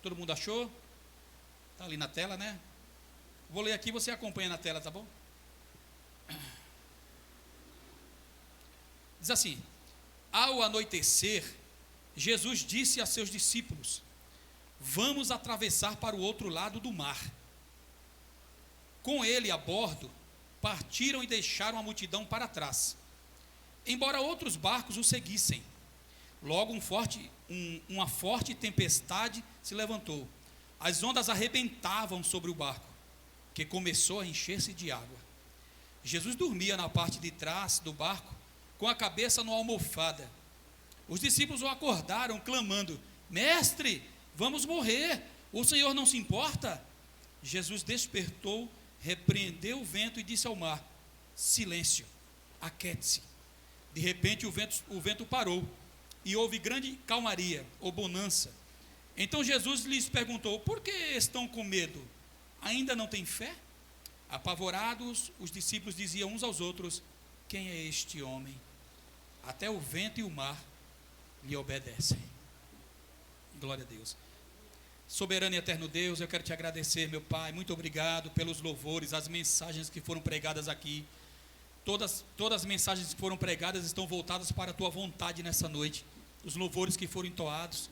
Todo mundo achou? Está ali na tela, né? Vou ler aqui, você acompanha na tela, tá bom? Diz assim: ao anoitecer, Jesus disse a seus discípulos: vamos atravessar para o outro lado do mar. Com ele a bordo, partiram e deixaram a multidão para trás, embora outros barcos o seguissem. Logo uma forte tempestade se levantou. As ondas arrebentavam sobre o barco, que começou a encher-se de água. Jesus dormia na parte de trás do barco, com a cabeça numa almofada. Os discípulos o acordaram, clamando: mestre, vamos morrer, o Senhor não se importa? Jesus despertou, repreendeu o vento e disse ao mar: silêncio, aquiete-se. De repente o vento parou, e houve grande calmaria, ou bonança. Então Jesus lhes perguntou: por que estão com medo? Ainda não têm fé? Apavorados, os discípulos diziam uns aos outros: quem é este homem? Até o vento e o mar lhe obedecem. Glória a Deus. Soberano e eterno Deus, eu quero te agradecer, meu Pai, muito obrigado pelos louvores, as mensagens que foram pregadas aqui. Todas as mensagens que foram pregadas estão voltadas para a tua vontade nessa noite. Os louvores que foram entoados,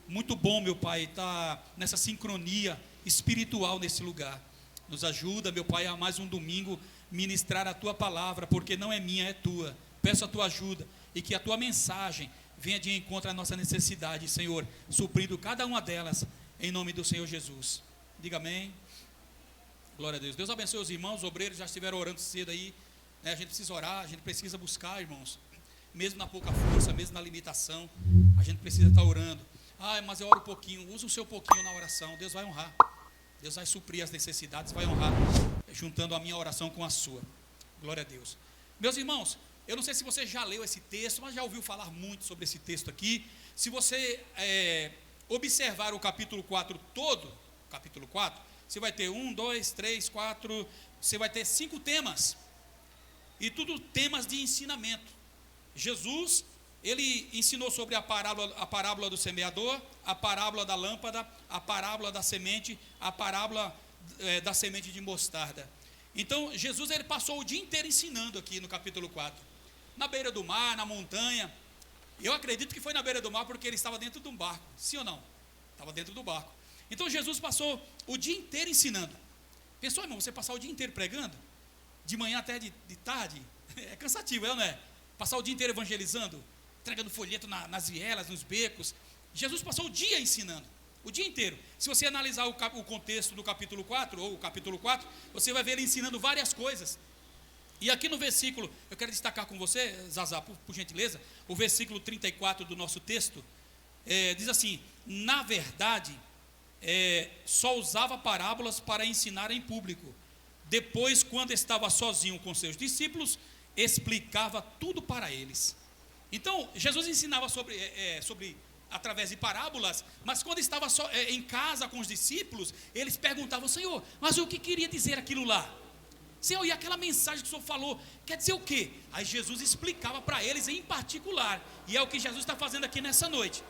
muito bom, meu Pai, estar nessa sincronia espiritual nesse lugar. Nos ajuda, meu Pai, a mais um domingo ministrar a tua palavra, porque não é minha, é tua. Peço a tua ajuda e que a tua mensagem venha de encontro à nossa necessidade, Senhor, suprindo cada uma delas, em nome do Senhor Jesus. Diga amém. Glória a Deus. Deus abençoe os irmãos, os obreiros já estiveram orando cedo aí, né? A gente precisa orar, a gente precisa buscar, irmãos, mesmo na pouca força, mesmo na limitação, a gente precisa estar orando. Mas eu oro um pouquinho. Usa o seu pouquinho na oração, Deus vai honrar, Deus vai suprir as necessidades, vai honrar, juntando a minha oração com a sua. Glória a Deus. Meus irmãos, eu não sei se você já leu esse texto, mas já ouviu falar muito sobre esse texto aqui. Se você observar o capítulo 4 todo, capítulo 4, você vai ter 1, 2, 3, 4, você vai ter 5 temas, e tudo temas de ensinamento. Jesus, ele ensinou sobre a parábola do semeador, a parábola da lâmpada, a parábola da semente, a parábola da semente de mostarda. Então, Jesus, ele passou o dia inteiro ensinando aqui no capítulo 4, na beira do mar, na montanha. Eu acredito que foi na beira do mar, porque ele estava dentro de um barco, sim ou não? Estava dentro do barco. Então, Jesus passou o dia inteiro ensinando. Pensou, irmão, você passar o dia inteiro pregando? De manhã até de tarde? É cansativo, não é? Passar o dia inteiro evangelizando, entregando folheto nas vielas, nos becos. Jesus passou o dia ensinando, o dia inteiro. Se você analisar o contexto do capítulo 4, ou o capítulo 4, você vai ver ele ensinando várias coisas. E aqui no versículo, eu quero destacar com você, Zazá, por gentileza, o versículo 34 do nosso texto, diz assim: na verdade, só usava parábolas para ensinar em público. Depois, quando estava sozinho com seus discípulos, explicava tudo para eles. Então, Jesus ensinava sobre através de parábolas, mas quando estava em casa com os discípulos, eles perguntavam: Senhor, mas o que queria dizer aquilo lá? Senhor, e aquela mensagem que o Senhor falou, quer dizer o quê? Aí Jesus explicava para eles em particular, e é o que Jesus está fazendo aqui nessa noite.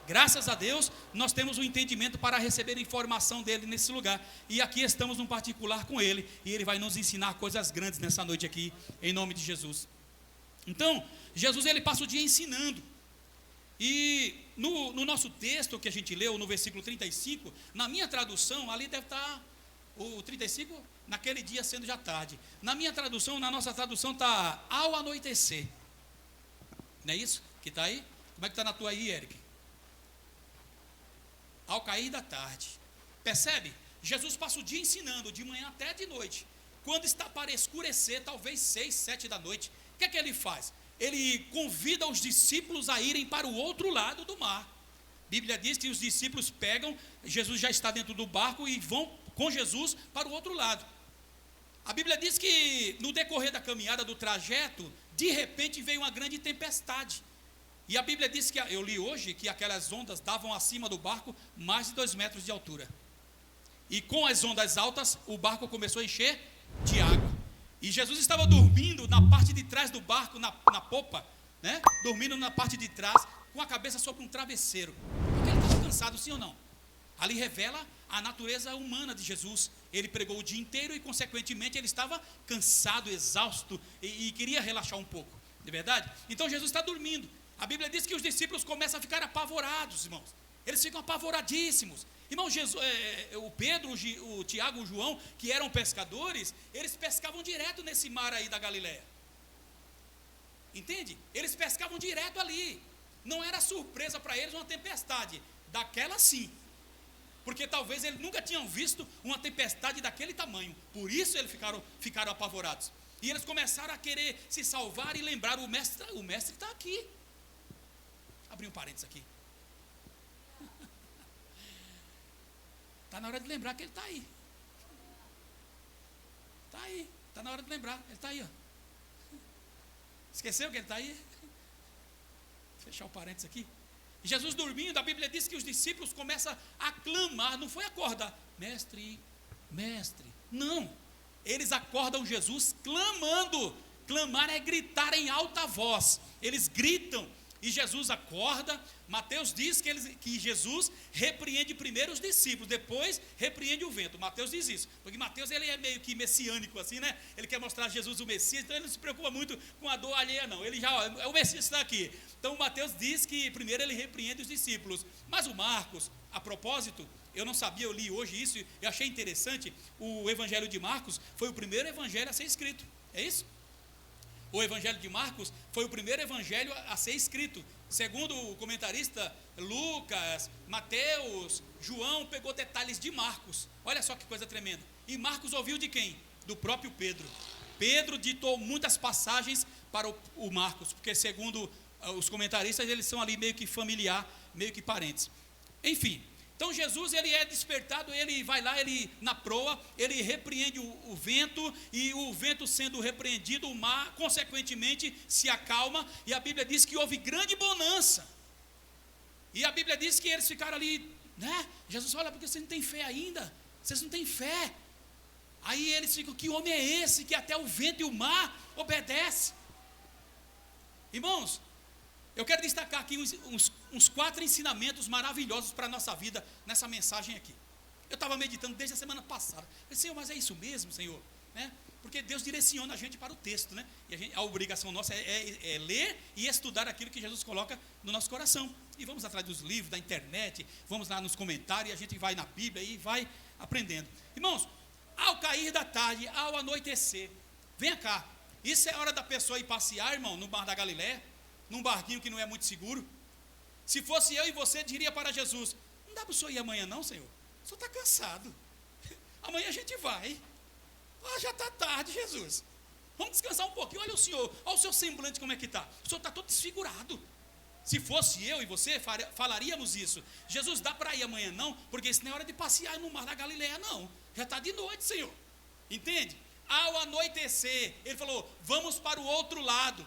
Graças a Deus, nós temos um entendimento para receber informação dele nesse lugar, e aqui estamos num particular com ele, e ele vai nos ensinar coisas grandes nessa noite aqui, em nome de Jesus. Então, Jesus, ele passa o dia ensinando, e no nosso texto que a gente leu, no versículo 35, na minha tradução, ali deve estar o 35, naquele dia sendo já tarde. Na minha tradução, na nossa tradução está ao anoitecer, não é isso que está aí? Como é que está na tua aí, Eric? Ao cair da tarde. Percebe? Jesus passa o dia ensinando, de manhã até de noite. Quando está para escurecer, talvez 6, 7 da noite, o que é que ele faz? Ele convida os discípulos a irem para o outro lado do mar. A Bíblia diz que os discípulos pegam, Jesus já está dentro do barco e vão com Jesus para o outro lado. A Bíblia diz que no decorrer da caminhada, do trajeto, de repente veio uma grande tempestade. E a Bíblia diz que, eu li hoje, que aquelas ondas davam acima do barco mais de 2 metros de altura. E com as ondas altas, o barco começou a encher de água. E Jesus estava dormindo na parte de trás do barco, na popa, né? Dormindo na parte de trás, com a cabeça sobre um travesseiro. Porque ele estava cansado, sim ou não? Ali revela a natureza humana de Jesus. Ele pregou o dia inteiro e, consequentemente, ele estava cansado, exausto e queria relaxar um pouco, de verdade? Então Jesus está dormindo. A Bíblia diz que os discípulos começam a ficar apavorados, irmãos. Eles ficam apavoradíssimos. Irmão, o Pedro, o Tiago, o João, que eram pescadores, eles pescavam direto nesse mar aí da Galileia. Entende? Eles pescavam direto ali. Não era surpresa para eles uma tempestade. Daquela sim. Porque talvez eles nunca tinham visto uma tempestade daquele tamanho. Por isso eles ficaram apavorados. E eles começaram a querer se salvar e lembrar: o mestre está aqui. Abri um parênteses aqui. Está na hora de lembrar que ele está aí. Está aí. Está na hora de lembrar. Ele está aí, ó. Esqueceu que ele está aí? Vou fechar o parênteses aqui. Jesus dormindo, a Bíblia diz que os discípulos começam a clamar. Não foi acordar: mestre, mestre. Não. Eles acordam Jesus clamando. Clamar é gritar em alta voz. Eles gritam. E Jesus acorda. Mateus diz que Jesus repreende primeiro os discípulos, depois repreende o vento. Mateus diz isso, porque Mateus ele é meio que messiânico assim, né? Ele quer mostrar Jesus o Messias, então ele não se preocupa muito com a dor alheia não. Ele já, o Messias está aqui. Então Mateus diz que primeiro ele repreende os discípulos. Mas o Marcos, a propósito, eu não sabia, eu li hoje isso, eu achei interessante. O Evangelho de Marcos foi o primeiro evangelho a ser escrito. É isso? O Evangelho de Marcos foi o primeiro evangelho a ser escrito. Segundo o comentarista, Lucas, Mateus, João pegou detalhes de Marcos. Olha só que coisa tremenda. E Marcos ouviu de quem? Do próprio Pedro. Pedro ditou muitas passagens para o Marcos, porque segundo os comentaristas, eles são ali meio que familiar, meio que parentes. Enfim. Então Jesus ele é despertado, ele vai lá, ele na proa, ele repreende o vento, e o vento sendo repreendido, o mar consequentemente se acalma, e a Bíblia diz que houve grande bonança. E a Bíblia diz que eles ficaram ali, né? Jesus fala: porque vocês não têm fé ainda? Vocês não têm fé. Aí eles ficam: que homem é esse que até o vento e o mar obedecem? Irmãos, eu quero destacar aqui uns 4 ensinamentos maravilhosos para a nossa vida nessa mensagem aqui. Eu estava meditando desde a semana passada. Eu falei: Senhor, mas é isso mesmo, Senhor? Né? Porque Deus direciona a gente para o texto, né? E a obrigação nossa é ler e estudar aquilo que Jesus coloca no nosso coração. E vamos atrás dos livros, da internet, vamos lá nos comentários, e a gente vai na Bíblia e vai aprendendo. Irmãos, ao cair da tarde, ao anoitecer, venha cá, isso é hora da pessoa ir passear, irmão, no mar da Galileia, num barquinho que não é muito seguro. Se fosse eu e você, diria para Jesus: não dá para o senhor ir amanhã não, Senhor? O senhor está cansado. Amanhã a gente vai. Já está tarde, Jesus. Vamos descansar um pouquinho. Olha o senhor, olha o seu semblante como é que está. O senhor está todo desfigurado. Se fosse eu e você, falaríamos isso. Jesus, dá para ir amanhã não? Porque isso não é hora de passear no mar da Galileia não. Já está de noite, Senhor. Entende? Ao anoitecer, ele falou: vamos para o outro lado.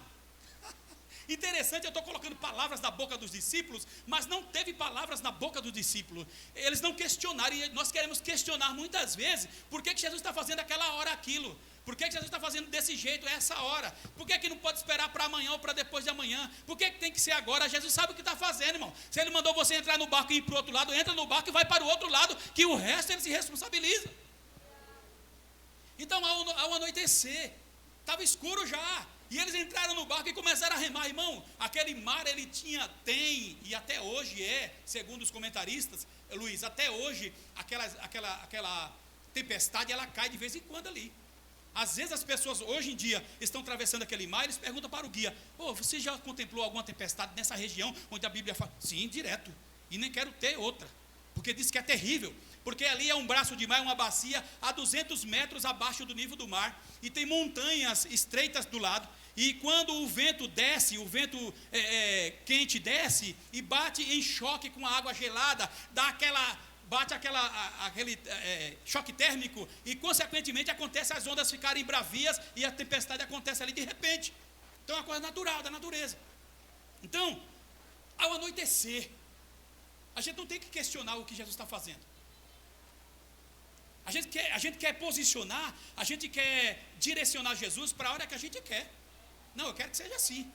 Interessante, eu estou colocando palavras na boca dos discípulos, mas não teve palavras na boca do discípulo. Eles não questionaram, e nós queremos questionar muitas vezes: por que Jesus está fazendo aquela hora aquilo? Por que Jesus está fazendo desse jeito, essa hora? Por que não pode esperar para amanhã ou para depois de amanhã? Por que tem que ser agora? Jesus sabe o que está fazendo, irmão. Se ele mandou você entrar no barco e ir para o outro lado, entra no barco e vai para o outro lado, que o resto ele se responsabiliza. Então, ao anoitecer, estava escuro já, e eles entraram no barco e começaram a remar. Irmão, aquele mar ele tem, e até hoje segundo os comentaristas, Luiz, até hoje, aquela tempestade, ela cai de vez em quando ali. Às vezes as pessoas hoje em dia estão atravessando aquele mar, eles perguntam para o guia: você já contemplou alguma tempestade nessa região onde a Bíblia fala? Sim, direto, e nem quero ter outra, porque diz que é terrível, porque ali é um braço de mar, uma bacia a 200 metros abaixo do nível do mar, e tem montanhas estreitas do lado, e quando o vento desce, o vento quente desce, e bate em choque com a água gelada, bate aquele choque térmico, e consequentemente acontece as ondas ficarem bravias, e a tempestade acontece ali de repente. Então é uma coisa natural, da natureza. Então, ao anoitecer, a gente não tem que questionar o que Jesus está fazendo. A gente quer posicionar, a gente quer direcionar Jesus para a hora que a gente quer. Não, eu quero que seja assim.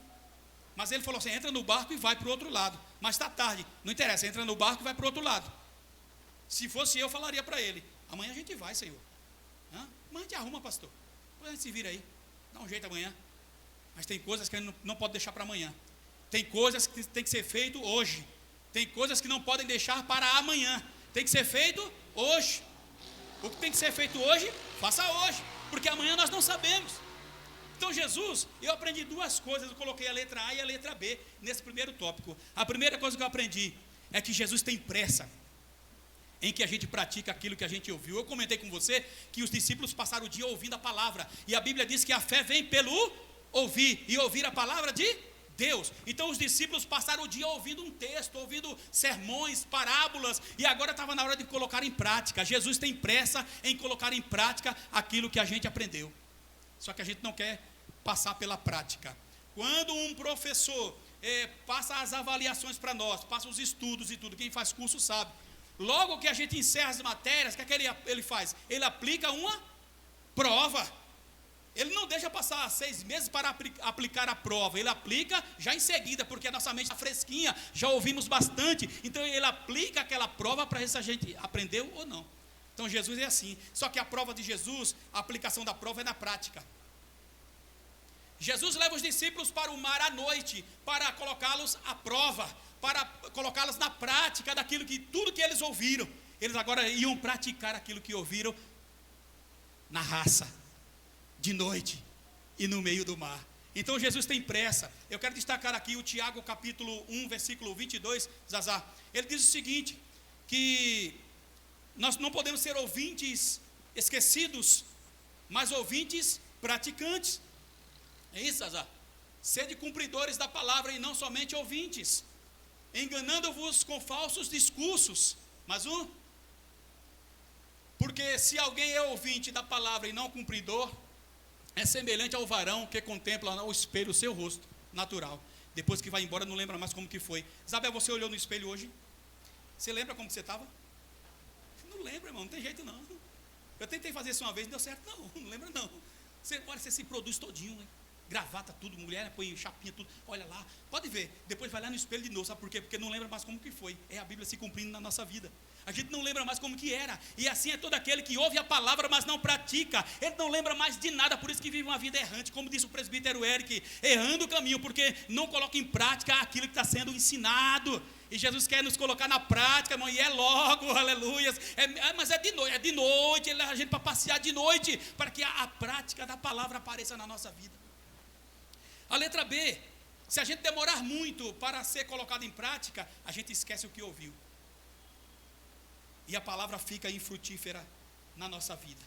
Mas ele falou assim: entra no barco e vai para o outro lado. Mas está tarde, não interessa, entra no barco e vai para o outro lado. Se fosse eu falaria para ele: amanhã a gente vai, Senhor. Amanhã a gente arruma, pastor. Depois a gente se vira aí, dá um jeito amanhã. Mas tem coisas que a gente não pode deixar para amanhã. Tem coisas que tem que ser feito hoje. Tem coisas que não podem deixar para amanhã. Tem que ser feito hoje. O que tem que ser feito hoje, faça hoje, porque amanhã nós não sabemos. Então Jesus, eu aprendi duas coisas. Eu coloquei a letra A e a letra B nesse primeiro tópico. A primeira coisa que eu aprendi é que Jesus tem pressa em que a gente pratica aquilo que a gente ouviu. Eu comentei com você que os discípulos passaram o dia ouvindo a palavra, e a Bíblia diz que a fé vem pelo ouvir, e ouvir a palavra de Deus. Então os discípulos passaram o dia ouvindo um texto, ouvindo sermões, parábolas, e agora estava na hora de colocar em prática. Jesus tem pressa em colocar em prática aquilo que a gente aprendeu, só que a gente não quer passar pela prática. Quando um professor passa as avaliações para nós, passa os estudos e tudo, quem faz curso sabe, logo que a gente encerra as matérias, o que é que ele faz? Ele aplica uma prova. Ele não deixa passar 6 meses para aplicar a prova. Ele aplica já em seguida, porque a nossa mente está fresquinha, já ouvimos bastante. Então ele aplica aquela prova para ver se a gente aprendeu ou não. Então Jesus é assim. Só que a prova de Jesus, a aplicação da prova é na prática. Jesus leva os discípulos para o mar à noite, para colocá-los à prova, para colocá-los na prática tudo que eles ouviram. Eles agora iam praticar aquilo que ouviram na raça, de noite e no meio do mar. Então Jesus tem pressa. Eu quero destacar aqui o Tiago capítulo 1, versículo 22, Zazá. Ele diz o seguinte, que nós não podemos ser ouvintes esquecidos, mas ouvintes praticantes. É isso, Zazá. Sede cumpridores da palavra e não somente ouvintes, enganando-vos com falsos discursos. Mas porque se alguém é ouvinte da palavra e não cumpridor, é semelhante ao varão que contempla no espelho o seu rosto natural. Depois que vai embora, não lembra mais como que foi. Isabel, você olhou no espelho hoje? Você lembra como que você estava? Não lembra, irmão, não tem jeito não. Eu tentei fazer isso uma vez, não deu certo não lembra não. Você se produz todinho, né? Gravata, tudo, mulher, põe chapinha, tudo. Olha lá, pode ver, depois vai lá no espelho de novo. Sabe por quê? Porque não lembra mais como que foi. É a Bíblia se cumprindo na nossa vida. A gente não lembra mais como que era. E assim é todo aquele que ouve a palavra, mas não pratica. Ele não lembra mais de nada, por isso que vive uma vida errante. Como disse o presbítero Eric, errando o caminho, porque não coloca em prática aquilo que está sendo ensinado. E Jesus quer nos colocar na prática, irmão, e é logo, aleluias. Mas é de noite, ele leva a gente para passear de noite, para que a prática da palavra apareça na nossa vida. A letra B, se a gente demorar muito para ser colocado em prática, a gente esquece o que ouviu. E a palavra fica infrutífera na nossa vida.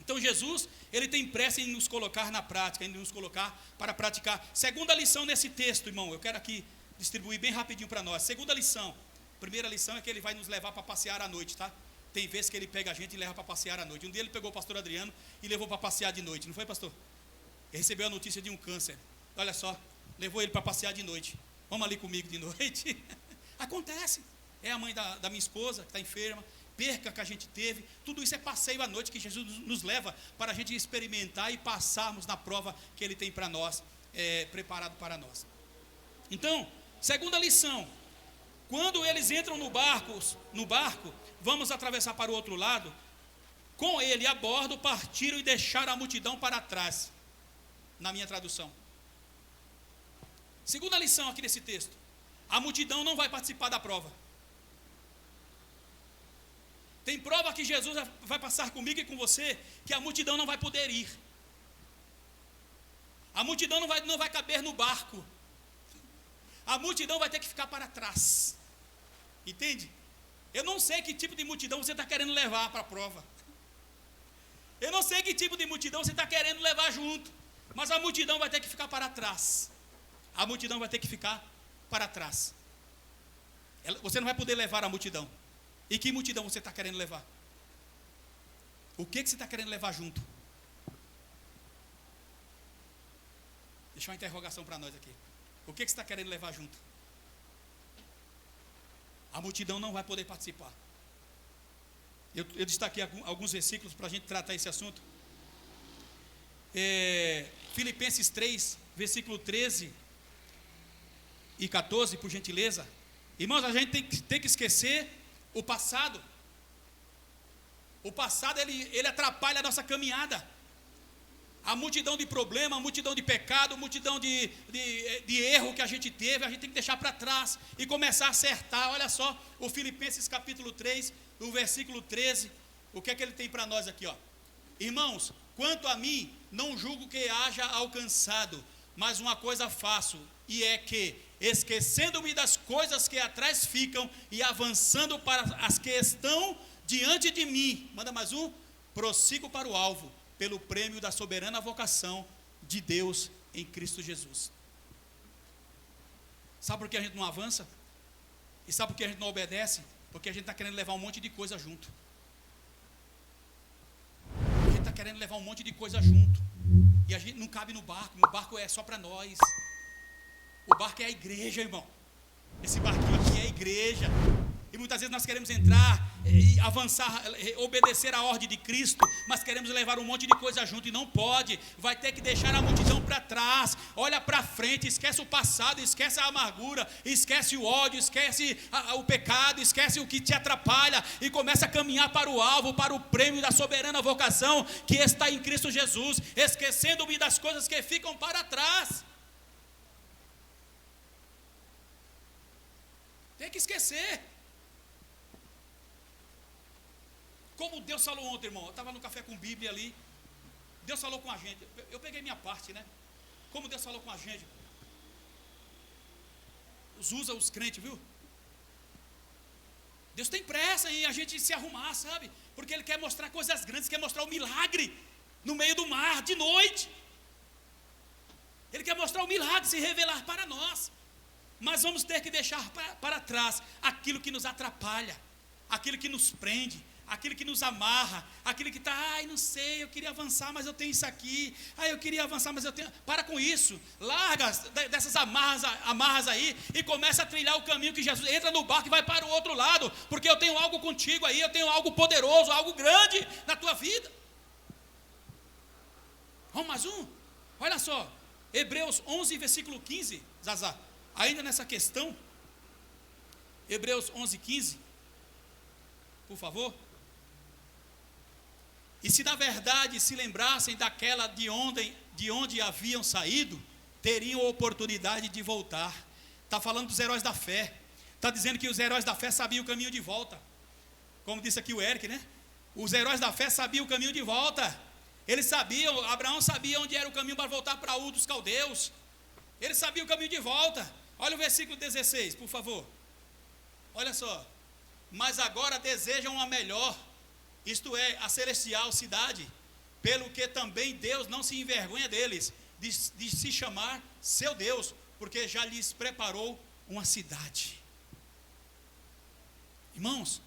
Então Jesus, ele tem pressa em nos colocar na prática, em nos colocar para praticar. Segunda lição nesse texto, irmão, eu quero aqui distribuir bem rapidinho para nós. Segunda lição, primeira lição é que ele vai nos levar para passear à noite, tá? Tem vezes que ele pega a gente e leva para passear à noite. Um dia ele pegou o pastor Adriano e levou para passear de noite, não foi, pastor? Ele recebeu a notícia de um câncer. Olha só, levou ele para passear de noite. Vamos ali comigo de noite. Acontece. É a mãe da minha esposa que está enferma, perca que a gente teve. Tudo isso é passeio à noite que Jesus nos leva para a gente experimentar e passarmos na prova que Ele tem para nós, preparado para nós. Então, segunda lição. Quando eles entram no barco, vamos atravessar para o outro lado. Com ele a bordo, partiram e deixaram a multidão para trás. Na minha tradução. Segunda lição aqui nesse texto. A multidão não vai participar da prova. Tem prova que Jesus vai passar comigo e com você, que a multidão não vai poder ir. A multidão não vai caber no barco. A multidão vai ter que ficar para trás. Entende? Eu não sei que tipo de multidão você está querendo levar para a prova. Eu não sei que tipo de multidão você está querendo levar junto. Mas a multidão vai ter que ficar para trás. A multidão vai ter que ficar para trás. Você não vai poder levar a multidão. E que multidão você está querendo levar? O que você está querendo levar junto? Deixa uma interrogação para nós aqui. O que você está querendo levar junto? A multidão não vai poder participar. Eu destaquei alguns versículos para a gente tratar esse assunto. Filipenses 3, versículo 13 e 14, por gentileza. Irmãos, a gente tem que esquecer O passado, ele atrapalha a nossa caminhada. A multidão de problemas, a multidão de pecado, a multidão de erro que a gente teve, a gente tem que deixar para trás e começar a acertar. Olha só, o Filipenses capítulo 3, o versículo 13, o que é que ele tem para nós aqui, ó? Irmãos, quanto a mim, não julgo que haja alcançado, mas uma coisa faço, e é que, esquecendo-me das coisas que atrás ficam e avançando para as que estão diante de mim, manda mais um, prossigo para o alvo, pelo prêmio da soberana vocação de Deus em Cristo Jesus. Sabe por que a gente não avança? E sabe por que a gente não obedece? Porque a gente está querendo levar um monte de coisa junto. A gente está querendo levar um monte de coisa junto. E a gente não cabe no barco é só para nós. O barco é a igreja, irmão. Esse barquinho aqui é a igreja. E muitas vezes nós queremos entrar e avançar, obedecer a ordem de Cristo, mas queremos levar um monte de coisa junto e não pode. Vai ter que deixar a multidão para trás. Olha para frente, esquece o passado, esquece a amargura, esquece o ódio, esquece o pecado, esquece o que te atrapalha e começa a caminhar para o alvo, para o prêmio da soberana vocação que está em Cristo Jesus, esquecendo-me das coisas que ficam para trás. Tem que esquecer. Como Deus falou ontem, irmão, eu estava no café com Bíblia ali, Deus falou com a gente, eu peguei minha parte, né? Como Deus falou com a gente, usa os crentes, viu? Deus tem pressa em a gente se arrumar, sabe? Porque Ele quer mostrar coisas grandes, quer mostrar o milagre no meio do mar, de noite. Ele quer mostrar o milagre, se revelar para nós. Mas vamos ter que deixar para trás aquilo que nos atrapalha, aquilo que nos prende, aquilo que nos amarra, aquilo que está, não sei, eu queria avançar, mas eu tenho isso aqui, eu queria avançar, mas eu tenho, para com isso, larga dessas amarras aí, e começa a trilhar o caminho que Jesus, entra no barco e vai para o outro lado, porque eu tenho algo contigo aí, eu tenho algo poderoso, algo grande na tua vida. Vamos mais um? Olha só, Hebreus 11, versículo 15, Zazá, ainda nessa questão, Hebreus 11, 15, por favor. E se na verdade se lembrassem daquela de onde haviam saído, teriam a oportunidade de voltar. Está falando dos heróis da fé. Está dizendo que os heróis da fé sabiam o caminho de volta. Como disse aqui o Eric, né? Os heróis da fé sabiam o caminho de volta. Eles sabiam, Abraão sabia onde era o caminho para voltar para Ur dos Caldeus. Ele sabia o caminho de volta. Olha o versículo 16, por favor. Olha só. Mas agora desejam a melhor, isto é, a celestial cidade, pelo que também Deus não se envergonha deles, de se chamar seu Deus, porque já lhes preparou uma cidade. Irmãos,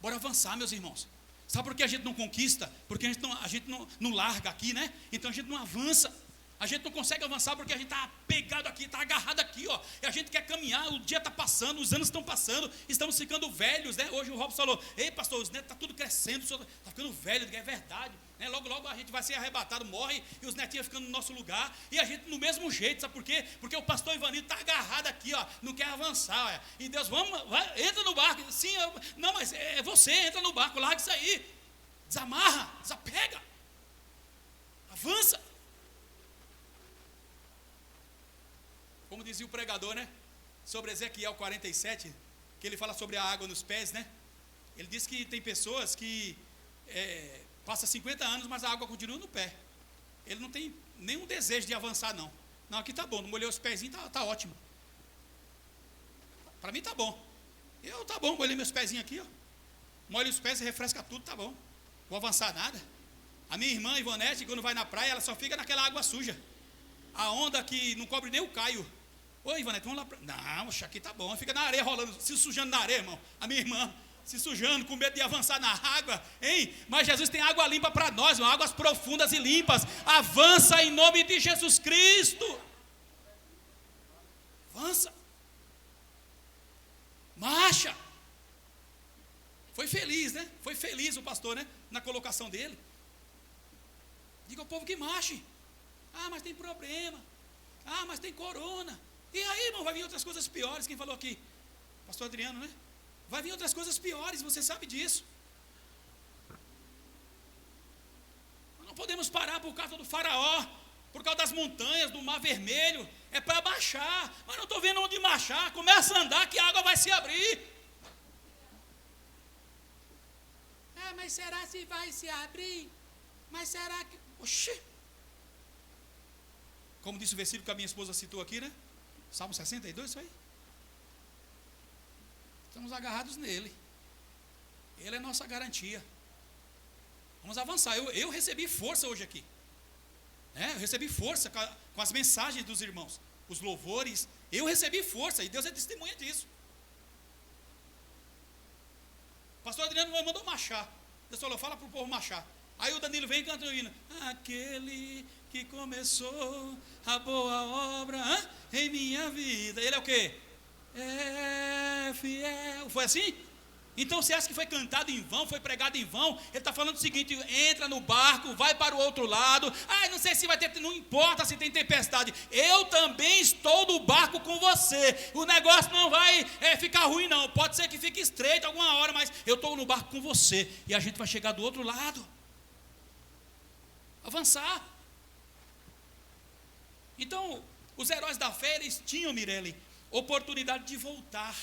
bora avançar, meus irmãos. Sabe por que a gente não conquista? Porque a gente não larga aqui, né? Então a gente não avança. A gente não consegue avançar porque a gente está pegado aqui, está agarrado aqui, ó. E a gente quer caminhar, o dia está passando, os anos estão passando, estamos ficando velhos, né? Hoje o Robson falou, ei pastor, os netos estão tudo crescendo, o senhor está ficando velho, é verdade, né? Logo, logo a gente vai ser arrebatado, morre, e os netinhos ficando no nosso lugar, e a gente no mesmo jeito, sabe por quê? Porque o pastor Ivanildo está agarrado aqui, ó, não quer avançar, ó. E Deus, entra no barco, sim, não, mas é você, entra no barco, larga isso aí, desamarra, desapega, avança. Como dizia o pregador, né? Sobre Ezequiel 47, que ele fala sobre a água nos pés, né? Ele diz que tem pessoas que passa 50 anos, mas a água continua no pé. Ele não tem nenhum desejo de avançar, não. Não, aqui tá bom, não molhei os pezinhos, tá ótimo. Para mim tá bom. Tá bom, molhei meus pezinhos aqui, ó. Molho os pés e refresca tudo, tá bom. Vou avançar nada. A minha irmã Ivonete, quando vai na praia, ela só fica naquela água suja. A onda que não cobre nem o caio. Oi, Ivonete, vamos lá. Não, aqui tá bom. Fica na areia rolando, se sujando na areia, irmão. A minha irmã se sujando, com medo de avançar na água, hein? Mas Jesus tem água limpa para nós, irmão, águas profundas e limpas. Avança em nome de Jesus Cristo. Avança. Marcha. Foi feliz, né? Foi feliz o pastor, né? Na colocação dele. Diga ao povo que marche. Mas tem problema. Mas tem corona. E aí, irmão, vai vir outras coisas piores. Quem falou aqui? Pastor Adriano, né? Vai vir outras coisas piores, você sabe disso. Nós não podemos parar por causa do faraó, por causa das montanhas, do mar vermelho. É para baixar, mas não estou vendo onde marchar. Começa a andar que a água vai se abrir. Mas será se vai se abrir? Mas será que... Oxê! Como disse o versículo que a minha esposa citou aqui, né? Salmo 62, isso aí. Estamos agarrados nele. Ele é nossa garantia. Vamos avançar. Eu recebi força hoje aqui. Eu recebi força com as mensagens dos irmãos. Os louvores. Eu recebi força e Deus é testemunha disso. O pastor Adriano mandou marchar. Deus falou, fala para o povo marchar. Aí o Danilo vem cantando o hino. Aquele que começou a boa obra em minha vida. Ele é o quê? É fiel. Foi assim? Então você acha que foi cantado em vão, foi pregado em vão? Ele está falando o seguinte: entra no barco, vai para o outro lado. Não sei se vai ter, não importa se tem tempestade. Eu também estou no barco com você. O negócio não vai ficar ruim não. Pode ser que fique estreito alguma hora, mas eu estou no barco com você. E a gente vai chegar do outro lado. Avançar. Então, os heróis da fé, eles tinham, Mirelle, oportunidade de voltar.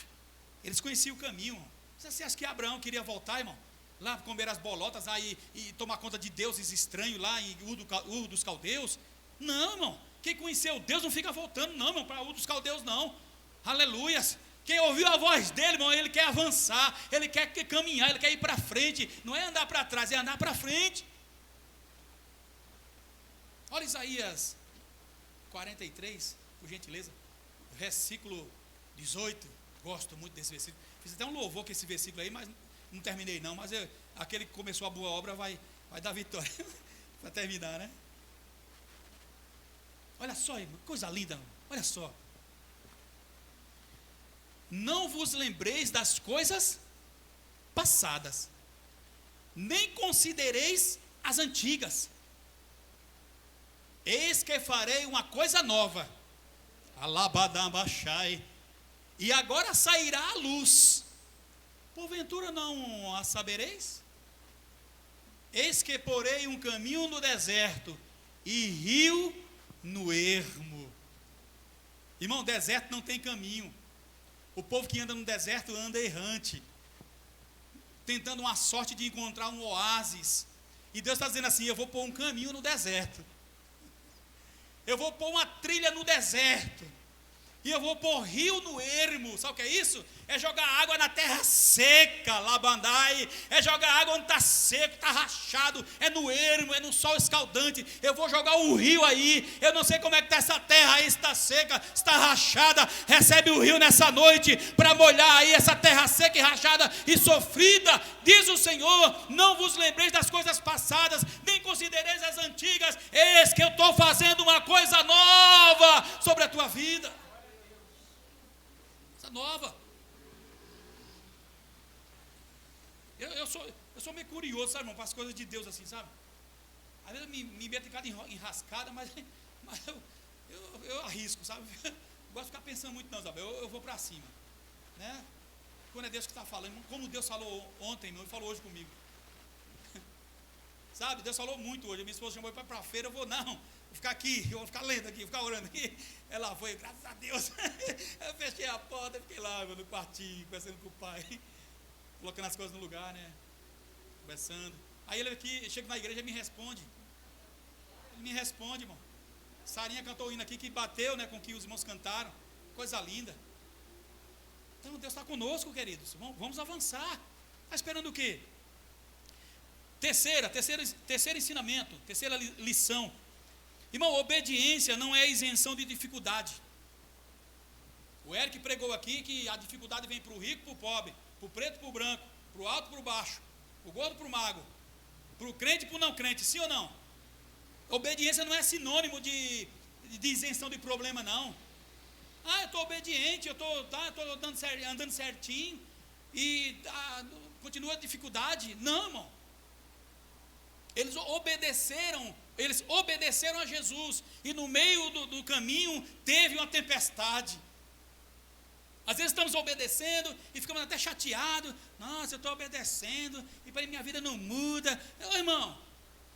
Eles conheciam o caminho. Você acha que Abraão queria voltar, irmão? Lá comer as bolotas aí e tomar conta de deuses estranhos lá em Ur dos Caldeus? Não, irmão. Quem conheceu Deus não fica voltando, não, irmão, para Ur dos Caldeus, não. Aleluias. Quem ouviu a voz dele, irmão, ele quer avançar, ele quer caminhar, ele quer ir para frente. Não é andar para trás, é andar para frente. Olha Isaías 43, por gentileza, versículo 18. Gosto muito desse versículo. Fiz até um louvor com esse versículo aí, mas não terminei não. Mas aquele que começou a boa obra vai dar vitória para terminar, né? Olha só, irmão, coisa linda, olha só. Não vos lembreis das coisas passadas, nem considereis as antigas. Eis que farei uma coisa nova. Alabadambachai. E agora sairá a luz. Porventura não a sabereis? Eis que porei um caminho no deserto e rio no ermo. Irmão, deserto não tem caminho. O povo que anda no deserto anda errante, tentando uma sorte de encontrar um oásis. E Deus está dizendo assim: eu vou pôr um caminho no deserto. Eu vou pôr uma trilha no deserto. E eu vou pôr rio no ermo. Sabe o que é isso? É jogar água na terra seca, labandai. É jogar água onde está seco, está rachado. É no ermo, é no sol escaldante. Eu vou jogar um rio aí. Eu não sei como é que está essa terra aí, está seca, está rachada. Recebe o rio nessa noite para molhar aí essa terra seca e rachada e sofrida. Diz o Senhor: não vos lembreis das coisas passadas, nem considereis as antigas. Eis que eu estou fazendo uma coisa nova sobre a tua vida. Nova. Eu sou meio curioso, sabe, irmão, para as coisas de Deus assim, sabe? Às vezes eu me meto em cada enrascada, mas eu arrisco, sabe? Não gosto de ficar pensando muito não, sabe? Eu vou para cima, né? Quando é Deus que está falando, como Deus falou ontem, irmão, ele falou hoje comigo. Sabe, Deus falou muito hoje. A minha esposa chamou eu para a feira, eu vou ficar aqui, eu vou ficar lendo aqui, vou ficar orando aqui. Ela foi, graças a Deus. Eu fechei a porta, fiquei lá no quartinho, conversando com o pai, colocando as coisas no lugar, né? Conversando. Aí ele aqui, chega na igreja e me responde. Ele me responde, irmão. Sarinha cantou o hino aqui que bateu, né, com que os irmãos cantaram. Coisa linda. Então Deus está conosco, queridos. Vamos avançar. Está esperando o quê? Terceiro ensinamento, terceira lição. Irmão, obediência não é isenção de dificuldade. O Eric pregou aqui que a dificuldade vem para o rico, para o pobre, para o preto, para o branco, para o alto, para o baixo, para o gordo, para o magro, para o crente e para o não crente, sim ou não? Obediência não é sinônimo de isenção de problema, não. Eu estou obediente, eu estou andando certinho e continua a dificuldade. Não, irmão. Eles obedeceram a Jesus, e no meio do caminho teve uma tempestade. Às vezes estamos obedecendo e ficamos até chateados. Nossa, eu estou obedecendo e para minha vida não muda. Irmão,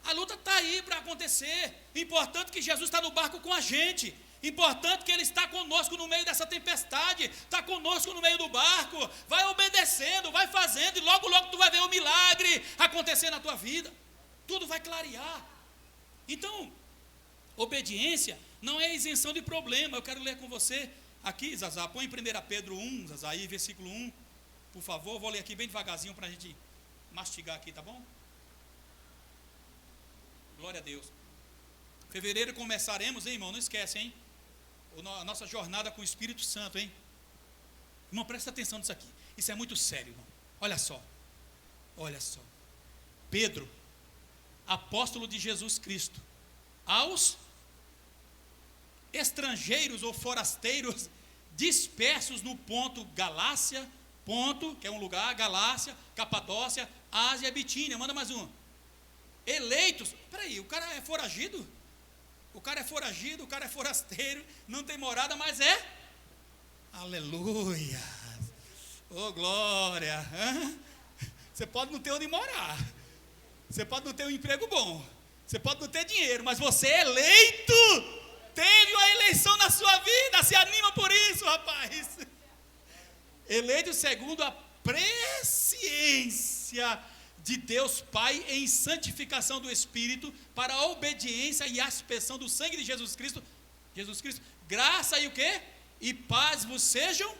a luta está aí para acontecer. Importante que Jesus está no barco com a gente. Importante que Ele está conosco no meio dessa tempestade. Está conosco no meio do barco. Vai obedecendo, vai fazendo e logo, logo tu vai ver o milagre acontecer na tua vida. Tudo vai clarear. Então, obediência não é isenção de problema. Eu quero ler com você aqui, Zazá, põe em 1 Pedro 1, Zazá, aí, versículo 1, por favor. Vou ler aqui bem devagarzinho para a gente mastigar aqui, tá bom? Glória a Deus. Fevereiro começaremos, hein, irmão? Não esquece, hein? A nossa jornada com o Espírito Santo, hein? Irmão, presta atenção nisso aqui. Isso é muito sério, irmão. Olha só. Olha só. Pedro, apóstolo de Jesus Cristo, aos estrangeiros ou forasteiros dispersos no ponto Galácia, ponto, que é um lugar, Galácia, Capadócia, Ásia, Bitínia. Manda mais um. Eleitos. Peraí, o cara é foragido? O cara é foragido, o cara é forasteiro, não tem morada, mas é? Aleluia. Oh, glória. Você pode não ter onde morar. Você pode não ter um emprego bom. Você pode não ter dinheiro, mas você é eleito. Teve uma eleição na sua vida. Se anima por isso, rapaz. Eleito segundo a presciência de Deus Pai em santificação do Espírito para a obediência e aspersão do sangue de Jesus Cristo. Graça e o quê? E paz vos sejam.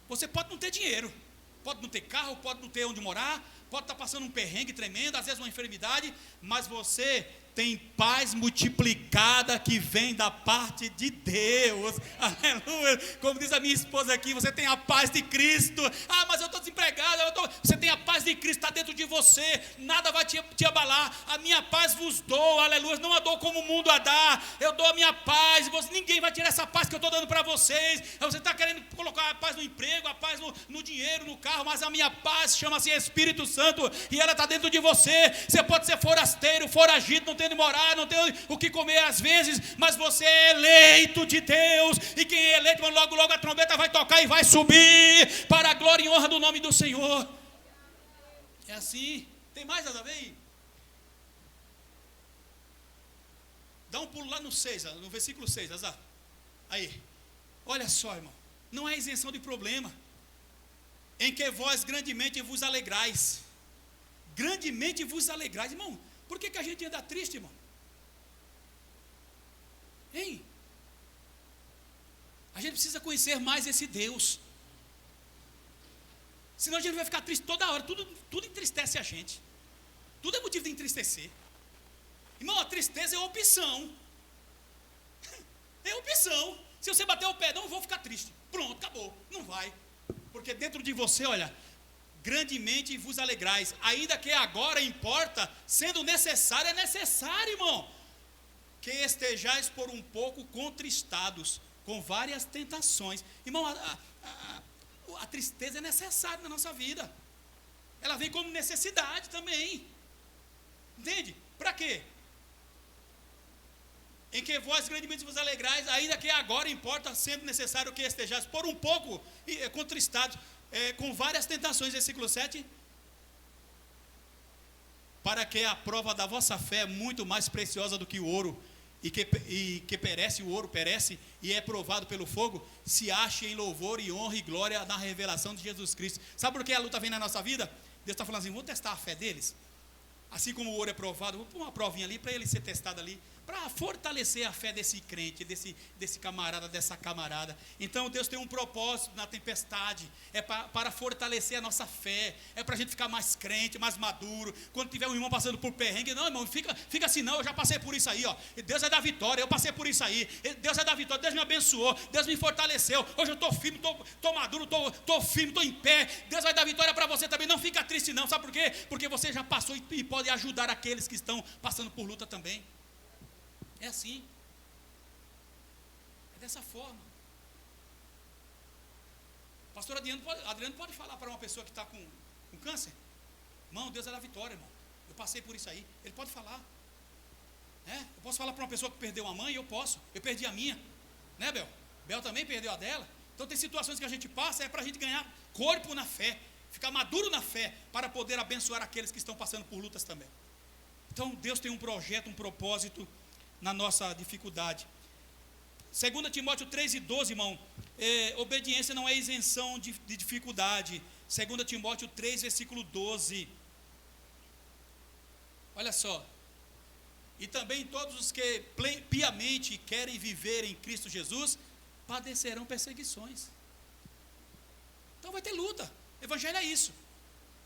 Você pode não ter dinheiro, pode não ter carro, pode não ter onde morar, pode estar passando um perrengue tremendo, às vezes uma enfermidade, mas você tem paz multiplicada que vem da parte de Deus. Aleluia. Como diz a minha esposa aqui, você tem a paz de Cristo. Ah, mas eu estou desempregado. Você tem a paz de Cristo, está dentro de você. Nada vai te abalar. A minha paz vos dou. Aleluia. Não a dou como o mundo a dá. Eu dou a minha paz. Ninguém vai tirar essa paz que eu estou dando para vocês. Você está querendo colocar a paz no emprego, a paz no dinheiro, no carro, mas a minha paz chama-se Espírito Santo e ela está dentro de você. Você pode ser forasteiro, foragido, não tem onde morar, não tem o que comer às vezes, mas você é eleito de Deus, e quem é eleito, logo logo a trombeta vai tocar e vai subir para a glória e honra do nome do Senhor. É assim. Tem mais nada a ver? Dá um pulo lá no 6, no versículo 6, Azar. Aí, olha só, irmão, não é isenção de problema, em que vós grandemente vos alegrais. Grandemente vos alegrais, irmão. Por que a gente anda triste, irmão? Hein? A gente precisa conhecer mais esse Deus. Senão a gente vai ficar triste toda hora. Tudo entristece a gente. Tudo é motivo de entristecer. Irmão, a tristeza é opção. É opção. Se você bater o pé, não vou ficar triste. Pronto, acabou. Não vai. Porque dentro de você, olha, grandemente vos alegrais, ainda que agora importa, sendo necessário, é necessário, irmão, que estejais por um pouco contristados, com várias tentações. Irmão, a tristeza é necessária na nossa vida, ela vem como necessidade também, entende? Para quê? Em que vós grandemente vos alegrais, ainda que agora importa, sendo necessário que estejais por um pouco contristados, com várias tentações, versículo 7, para que a prova da vossa fé é muito mais preciosa do que o ouro, e que perece, o ouro perece, e é provado pelo fogo, se ache em louvor e honra e glória na revelação de Jesus Cristo. Sabe por que a luta vem na nossa vida? Deus está falando assim, vamos testar a fé deles, assim como o ouro é provado, vou pôr uma provinha ali, para ele ser testado ali, para fortalecer a fé desse crente, desse camarada, dessa camarada. Então Deus tem um propósito na tempestade, é para fortalecer a nossa fé, é para a gente ficar mais crente, mais maduro. Quando tiver um irmão passando por perrengue, não, irmão, fica assim, não, eu já passei por isso aí, ó. Deus é da vitória, eu passei por isso aí, Deus é da vitória, Deus me abençoou, Deus me fortaleceu, hoje eu estou firme, estou maduro, estou firme, estou em pé, Deus vai dar vitória para você também. Não fica triste não, sabe por quê? Porque você já passou e pode ajudar aqueles que estão passando por luta também. É assim, é dessa forma. Pastor Adriano pode falar para uma pessoa que está com câncer? Irmão, Deus é da vitória, irmão, eu passei por isso aí. Ele pode falar, eu posso falar para uma pessoa que perdeu a mãe, eu perdi a minha, né, Bel também perdeu a dela. Então tem situações que a gente passa, é para a gente ganhar corpo na fé, ficar maduro na fé, para poder abençoar aqueles que estão passando por lutas também. Então Deus tem um projeto, um propósito na nossa dificuldade. 2 Timóteo 3:12, irmão, obediência não é isenção de dificuldade. 2 Timóteo 3, versículo 12. Olha só. E também todos os que piamente querem viver em Cristo Jesus, padecerão perseguições. Então vai ter luta. Evangelho é isso.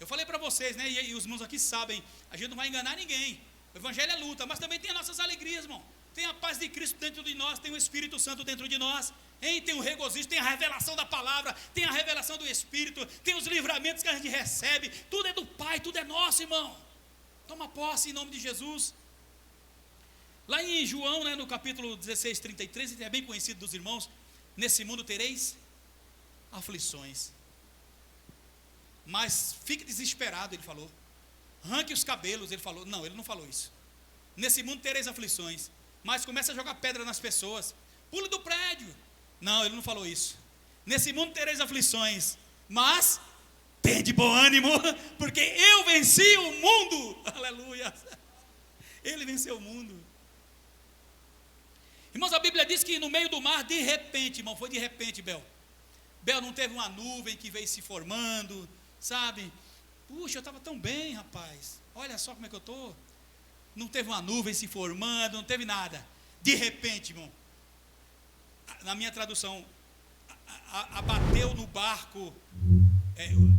Eu falei para vocês, né, e os irmãos aqui sabem, a gente não vai enganar ninguém. O Evangelho é luta, mas também tem as nossas alegrias, irmão. Tem a paz de Cristo dentro de nós, tem o Espírito Santo dentro de nós, hein? Tem o regozijo, tem a revelação da palavra, tem a revelação do Espírito, tem os livramentos que a gente recebe, tudo é do Pai, tudo é nosso, irmão. Toma posse em nome de Jesus. Lá em João, né, no capítulo 16, 33, é bem conhecido dos irmãos, nesse mundo tereis aflições, mas fique desesperado, ele falou, arranque os cabelos, ele falou, não, ele não falou isso, nesse mundo tereis aflições, mas começa a jogar pedra nas pessoas, pule do prédio, não, ele não falou isso, nesse mundo tereis aflições, mas tende bom ânimo, porque eu venci o mundo, aleluia, ele venceu o mundo. Irmãos, a Bíblia diz que no meio do mar, de repente, irmão, foi de repente, Bel, não teve uma nuvem que veio se formando, sabe, puxa, eu estava tão bem, rapaz, olha só como é que eu estou, não teve uma nuvem se formando, não teve nada, de repente, irmão, na minha tradução, abateu no barco,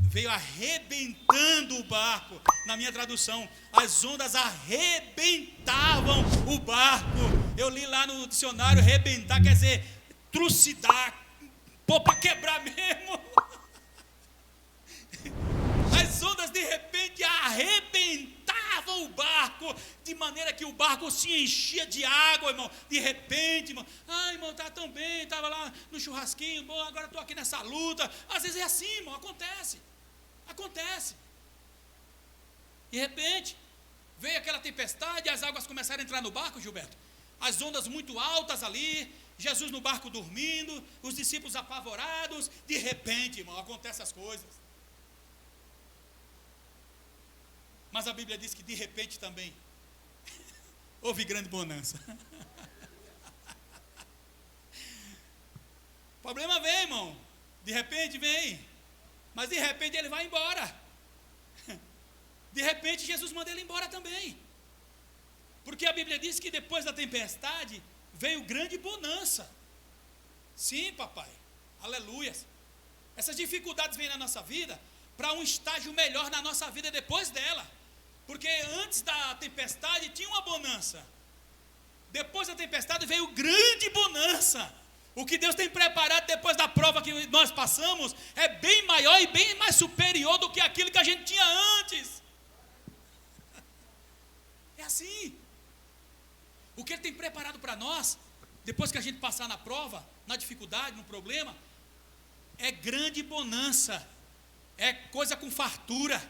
veio arrebentando o barco, na minha tradução, as ondas arrebentavam o barco, eu li lá no dicionário, arrebentar quer dizer, trucidar, pô, para quebrar mesmo, as ondas de repente arrebentavam o barco, de maneira que o barco se enchia de água, irmão, de repente, irmão, irmão, estava tão bem, estava lá no churrasquinho, bom, agora estou aqui nessa luta, às vezes é assim, irmão, acontece, de repente, veio aquela tempestade, as águas começaram a entrar no barco, Gilberto, as ondas muito altas ali, Jesus no barco dormindo, os discípulos apavorados, de repente, irmão, acontecem as coisas. Mas a Bíblia diz que de repente também houve grande bonança. O problema vem, irmão, de repente vem, mas de repente ele vai embora. De repente Jesus manda ele embora também. Porque a Bíblia diz que depois da tempestade veio grande bonança. Sim, papai, aleluia. Essas dificuldades vêm na nossa vida para um estágio melhor na nossa vida depois dela. Porque antes da tempestade tinha uma bonança. Depois da tempestade veio grande bonança. O que Deus tem preparado depois da prova que nós passamos é bem maior e bem mais superior do que aquilo que a gente tinha antes. É assim. O que Ele tem preparado para nós, depois que a gente passar na prova, na dificuldade, no problema, é grande bonança, é coisa com fartura,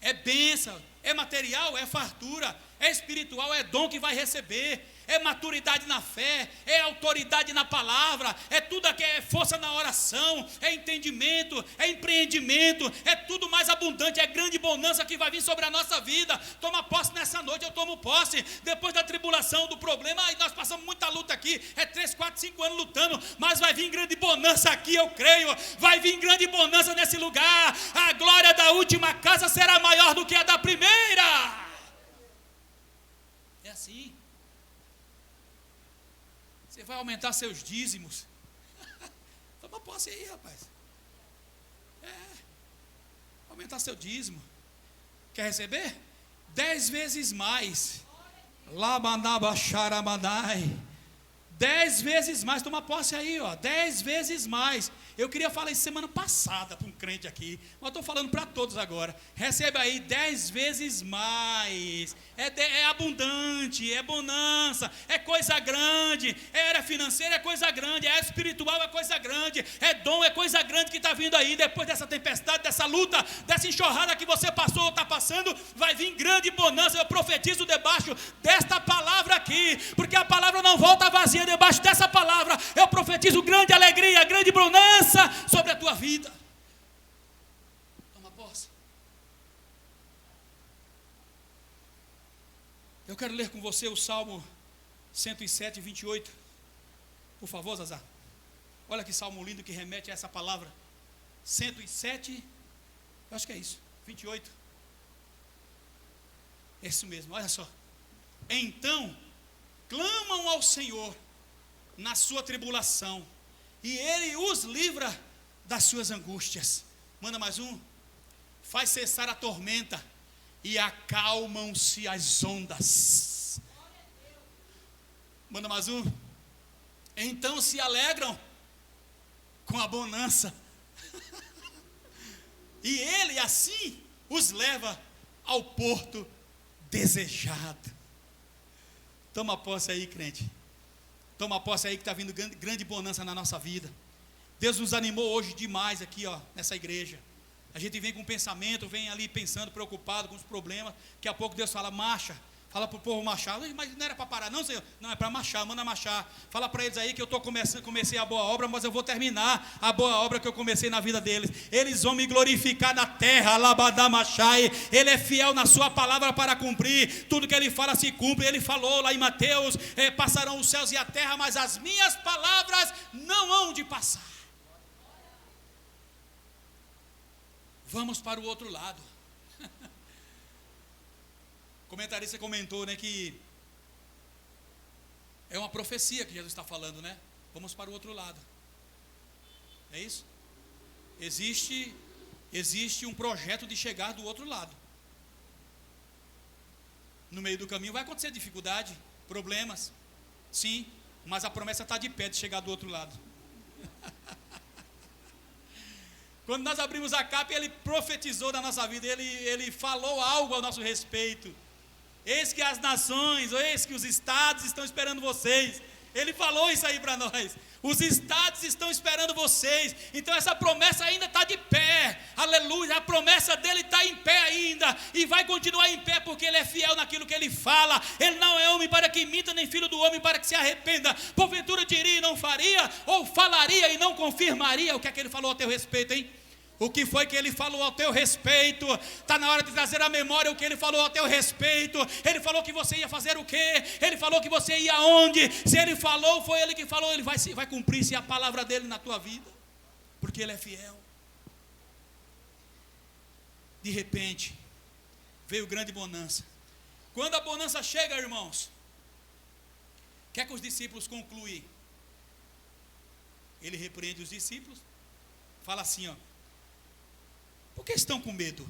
é bênção, é material, é fartura, é espiritual, é dom que vai receber, é maturidade na fé, é autoridade na palavra, é tudo que é força na oração, é entendimento, é empreendimento, é tudo mais abundante, é grande bonança que vai vir sobre a nossa vida. Toma posse nessa noite, eu tomo posse, depois da tribulação, do problema, nós passamos muita luta aqui, 3, 4, 5 anos lutando, mas vai vir grande bonança aqui, eu creio, vai vir grande bonança nesse lugar, a glória da última casa será maior do que a da primeira. É assim. Você vai aumentar seus dízimos. Toma posse aí, rapaz. Aumentar seu dízimo. Quer receber? 10 vezes mais. Labanabacharamadai. 10 vezes mais. Toma posse aí, 10 vezes mais. Eu queria falar isso semana passada para um crente aqui, mas estou falando para todos agora. Recebe aí 10 vezes mais. É abundante, é bonança, é coisa grande, é era financeira, é coisa grande, é espiritual, é coisa grande, é dom, é coisa grande que está vindo aí. Depois dessa tempestade, dessa luta, dessa enxurrada que você passou ou está passando, vai vir grande bonança. Eu profetizo debaixo desta palavra aqui, porque a palavra não volta vazia debaixo dessa palavra, eu profetizo grande alegria, grande bonança sobre a tua vida. Toma posse. Eu quero ler com você o Salmo 107, 28. Por favor, Zazá. Olha que salmo lindo que remete a essa palavra. 107, eu acho que é isso, 28. É isso mesmo, olha só. Então, clamam ao Senhor na sua tribulação, e Ele os livra das suas angústias. Manda mais um. Faz cessar a tormenta, e acalmam-se as ondas. Manda mais um. Então se alegram com a bonança, e Ele assim os leva ao porto desejado. Toma posse aí, crente. Toma posse aí que está vindo grande bonança na nossa vida. Deus nos animou hoje demais aqui, ó, nessa igreja. A gente vem com pensamento, vem ali pensando, preocupado com os problemas. Daqui a pouco Deus fala, marcha. Fala para o povo marchar. Mas não era para parar, não, Senhor. Não, é para marchar, manda marchar. Fala para eles aí que eu comecei a boa obra, mas eu vou terminar a boa obra que eu comecei na vida deles. Eles vão me glorificar na terra, Alabadamachai. Ele é fiel na sua palavra para cumprir. Tudo que ele fala se cumpre. Ele falou lá em Mateus, passarão os céus e a terra, mas as minhas palavras não hão de passar. Vamos para o outro lado. O comentarista comentou, né, que é uma profecia que Jesus está falando, né? Vamos para o outro lado. É isso? Existe um projeto de chegar do outro lado. No meio do caminho vai acontecer dificuldade, problemas, sim, mas a promessa está de pé de chegar do outro lado. Quando nós abrimos a capa, ele profetizou na nossa vida, ele falou algo ao nosso respeito. Eis que as nações, eis que os estados estão esperando vocês. Ele falou isso aí para nós. Os estados estão esperando vocês. Então essa promessa ainda está de pé. Aleluia, a promessa dele está em pé ainda. E vai continuar em pé porque ele é fiel naquilo que ele fala. Ele não é homem para que minta, nem filho do homem para que se arrependa. Porventura diria e não faria, ou falaria e não confirmaria. O que é que ele falou a teu respeito, hein? O que foi que ele falou ao teu respeito? Está na hora de trazer à memória o que ele falou ao teu respeito. Ele falou que você ia fazer o quê? Ele falou que você ia aonde? Se ele falou, foi ele que falou. Ele vai cumprir-se a palavra dele na tua vida, porque ele é fiel. De repente veio grande bonança. Quando a bonança chega, irmãos, o que é que os discípulos concluem? Ele repreende os discípulos, fala assim, ó: por que estão com medo?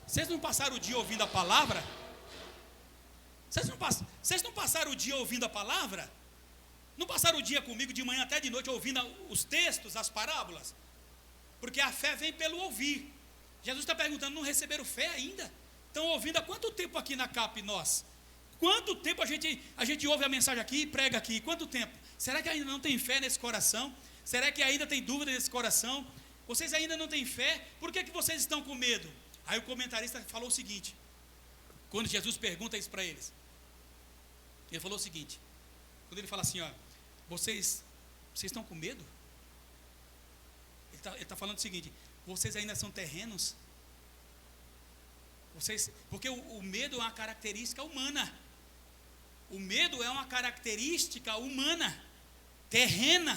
Vocês não passaram o dia ouvindo a palavra? Vocês não passaram o dia ouvindo a palavra? Não passaram o dia comigo de manhã até de noite ouvindo os textos, as parábolas? Porque a fé vem pelo ouvir. Jesus está perguntando, não receberam fé ainda? Estão ouvindo há quanto tempo aqui na CAP nós? Quanto tempo a gente ouve a mensagem aqui e prega aqui? Quanto tempo? Será que ainda não tem fé nesse coração? Será que ainda tem dúvida nesse coração? Vocês ainda não têm fé? Por que vocês estão com medo? Aí o comentarista falou o seguinte, quando Jesus pergunta isso para eles, ele falou o seguinte, quando ele fala assim, ó, vocês estão com medo? Ele está falando o seguinte, vocês ainda são terrenos? Porque o medo é uma característica humana. O medo é uma característica humana, terrena.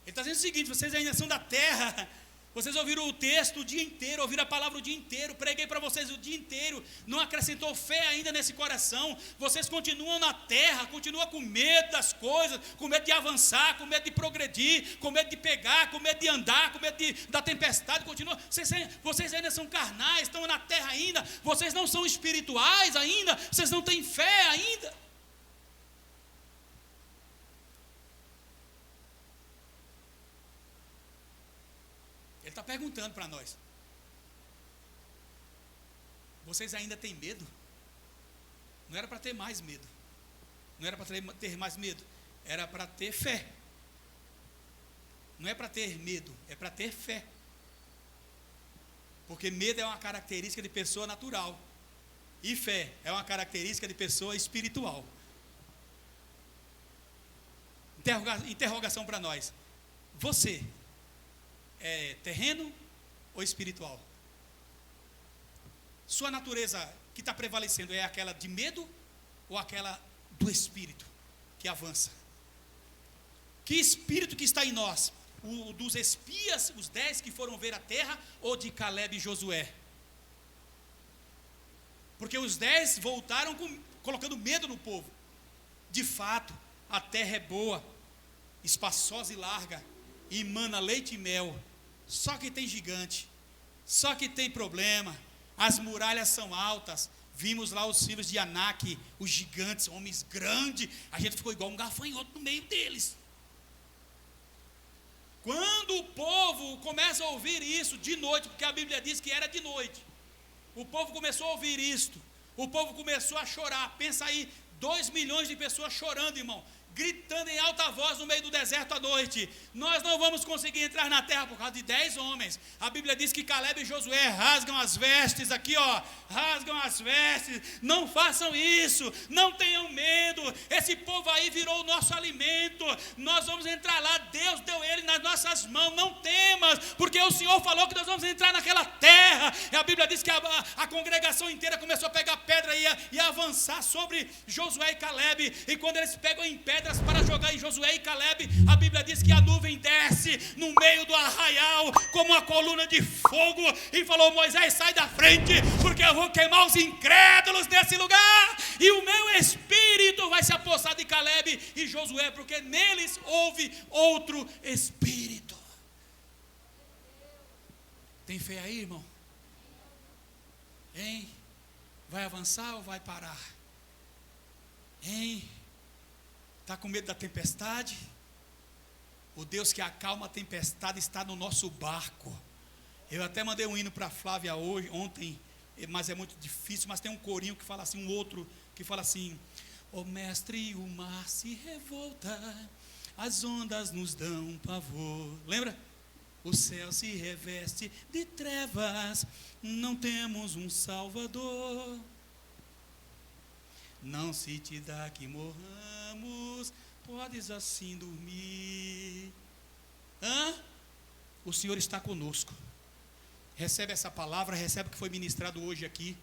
Ele está dizendo o seguinte, vocês ainda são da terra. Vocês ouviram o texto o dia inteiro, ouviram a palavra o dia inteiro, preguei para vocês o dia inteiro, não acrescentou fé ainda nesse coração. Vocês continuam na terra, continuam com medo das coisas, com medo de avançar, com medo de progredir, com medo de pegar, com medo de andar, com medo da tempestade, continuam. Vocês ainda são carnais, estão na terra ainda, vocês não são espirituais ainda, vocês não têm fé ainda. Ele está perguntando para nós, vocês ainda têm medo? Não era para ter mais medo, não era para ter mais medo, era para ter fé. Não é para ter medo, é para ter fé. Porque medo é uma característica de pessoa natural, e fé é uma característica de pessoa espiritual. Interrogação para nós. Você é terreno ou espiritual? Sua natureza que está prevalecendo é aquela de medo ou aquela do espírito que avança? Que espírito que está em nós? O dos espias, os 10 que foram ver a terra, ou de Caleb e Josué? Porque os 10 voltaram colocando medo no povo. De fato, a terra é boa, espaçosa e larga, e mana leite e mel. Só que tem gigante, só que tem problema. As muralhas são altas. Vimos lá os filhos de Anak, os gigantes, homens grandes. A gente ficou igual um gafanhoto no meio deles. Quando o povo começa a ouvir isso de noite, porque a Bíblia diz que era de noite, o povo começou a ouvir isto, o povo começou a chorar. Pensa aí, 2 milhões de pessoas chorando, irmão, gritando em alta voz no meio do deserto à noite: nós não vamos conseguir entrar na terra por causa de 10 homens. A Bíblia diz que Caleb e Josué rasgam as vestes, aqui ó, rasgam as vestes. Não façam isso, não tenham medo, esse povo aí virou o nosso alimento, nós vamos entrar lá, Deus deu ele nas nossas mãos, não temas, porque o Senhor falou que nós vamos entrar naquela terra. E a Bíblia diz que a congregação inteira começou a pegar pedra e avançar sobre Josué e Caleb, e quando eles pegam em pedras para jogar em Josué e Caleb, a Bíblia diz que a nuvem desce no meio do arraial como uma coluna de fogo, e falou: Moisés, sai da frente, porque eu vou queimar os incrédulos nesse lugar, e o meu espírito vai se apossar de Caleb e Josué, porque neles houve outro espírito. Tem fé aí, irmão? Hein? Vai avançar ou vai parar? Hein? Está com medo da tempestade? O Deus que acalma a tempestade está no nosso barco. Eu até mandei um hino para a Flávia ontem, mas é muito difícil. Mas tem um corinho que fala assim, um outro que fala assim: ó mestre, o mar se revolta, as ondas nos dão pavor. Lembra? O céu se reveste de trevas, não temos um Salvador. Não se te dá que morramos, podes assim dormir. O Senhor está conosco. Recebe essa palavra, recebe o que foi ministrado hoje aqui,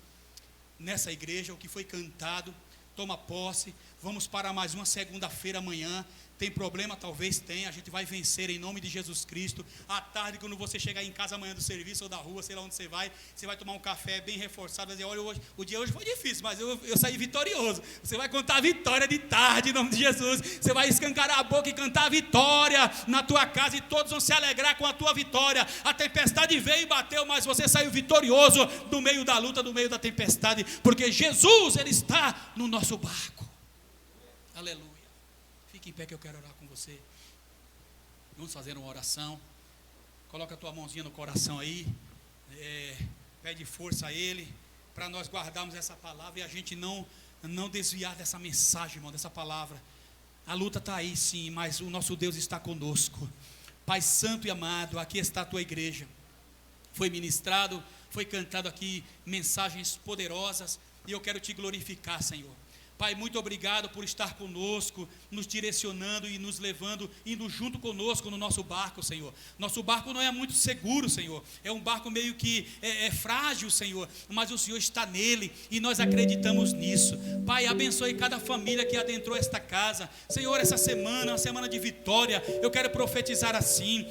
nessa igreja, o que foi cantado. Toma posse. Vamos para mais uma segunda-feira amanhã. Tem problema? Talvez tenha. A gente vai vencer em nome de Jesus Cristo. À tarde, quando você chegar em casa amanhã do serviço ou da rua, sei lá onde você vai tomar um café bem reforçado, vai dizer: olha, hoje, o dia hoje foi difícil, mas eu saí vitorioso. Você vai contar a vitória de tarde em nome de Jesus. Você vai escancarar a boca e cantar a vitória na tua casa, e todos vão se alegrar com a tua vitória. A tempestade veio e bateu, mas você saiu vitorioso do meio da luta, do meio da tempestade, porque Jesus, Ele está no nosso barco. Aleluia. Fique em pé que eu quero orar com você. Vamos fazer uma oração. Coloca a tua mãozinha no coração aí. Pede força a Ele, para nós guardarmos essa palavra e a gente não desviar dessa mensagem, irmão, dessa palavra. A luta está aí sim, mas o nosso Deus está conosco. Pai santo e amado, aqui está a tua igreja. Foi ministrado, foi cantado aqui mensagens poderosas, e eu quero te glorificar, Senhor. Pai, muito obrigado por estar conosco, nos direcionando e nos levando, indo junto conosco no nosso barco, Senhor. Nosso barco não é muito seguro, Senhor. É um barco meio que frágil, Senhor, mas o Senhor está nele e nós acreditamos nisso. Pai, abençoe cada família que adentrou esta casa. Senhor, essa semana, uma semana de vitória, eu quero profetizar assim.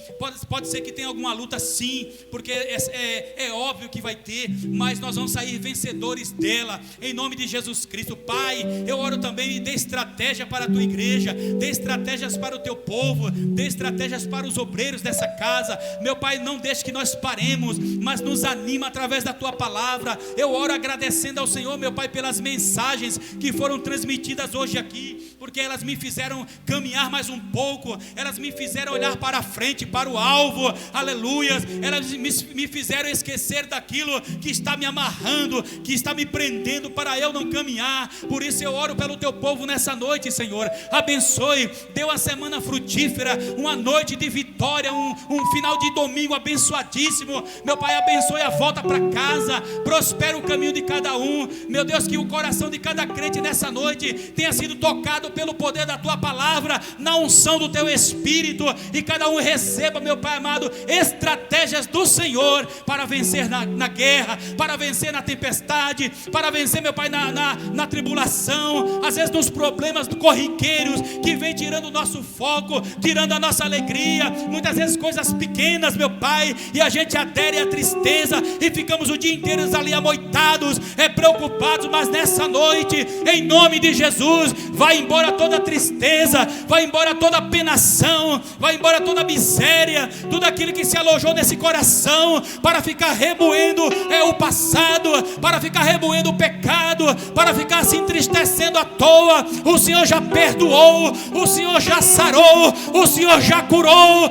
Pode ser que tenha alguma luta, sim, porque é óbvio que vai ter, mas nós vamos sair vencedores dela, em nome de Jesus Cristo. Pai, eu oro também, dê estratégia para a tua igreja, dê estratégias para o teu povo, dê estratégias para os obreiros dessa casa. Meu Pai, não deixe que nós paremos, mas nos anima através da tua palavra. Eu oro agradecendo ao Senhor, meu Pai, pelas mensagens que foram transmitidas hoje aqui, porque elas me fizeram caminhar mais um pouco, elas me fizeram olhar para a frente, para o alvo, aleluias. Elas me fizeram esquecer daquilo que está me amarrando, que está me prendendo para eu não caminhar. Por isso eu oro pelo teu povo nessa noite, Senhor. Abençoe, dê uma semana frutífera, uma noite de vitória, um final de domingo abençoadíssimo. Meu Pai, abençoe a volta para casa, prospera o caminho de cada um. Meu Deus, que o coração de cada crente nessa noite tenha sido tocado pelo poder da tua palavra, na unção do teu Espírito, e cada um receba, meu Pai amado, estratégias do Senhor para vencer na guerra, para vencer na tempestade, para vencer, meu Pai, na tribulação, às vezes nos problemas corriqueiros que vem tirando o nosso foco, tirando a nossa alegria, muitas vezes coisas pequenas, meu Pai, e a gente adere à tristeza e ficamos o dia inteiro ali amoitados, preocupados. Mas nessa noite, em nome de Jesus, vai embora toda tristeza, vai embora toda penação, vai embora toda miséria, tudo aquilo que se alojou nesse coração para ficar remoendo o passado, para ficar remoendo o pecado, para ficar se entristecendo à toa. O Senhor já perdoou, o Senhor já sarou, o Senhor já curou,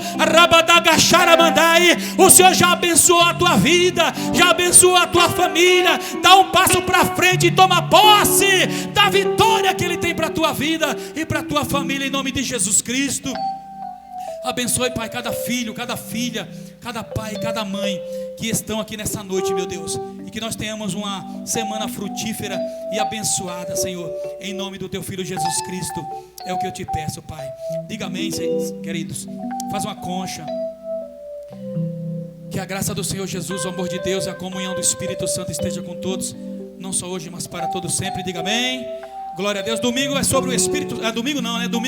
o Senhor já abençoou a tua vida, já abençoou a tua família. Dá um passo para frente e toma posse da vitória que Ele tem para a tua vida e para a tua família, em nome de Jesus Cristo. Abençoe, Pai, cada filho, cada filha, cada pai, cada mãe que estão aqui nessa noite, meu Deus, e que nós tenhamos uma semana frutífera e abençoada, Senhor, em nome do Teu Filho Jesus Cristo. É o que eu te peço, Pai. Diga amém, queridos. Faz uma concha. Que a graça do Senhor Jesus, o amor de Deus e a comunhão do Espírito Santo esteja com todos, não só hoje, mas para todos sempre. Diga amém. Glória a Deus. Domingo é sobre o Espírito. Domingo não, né? Domingo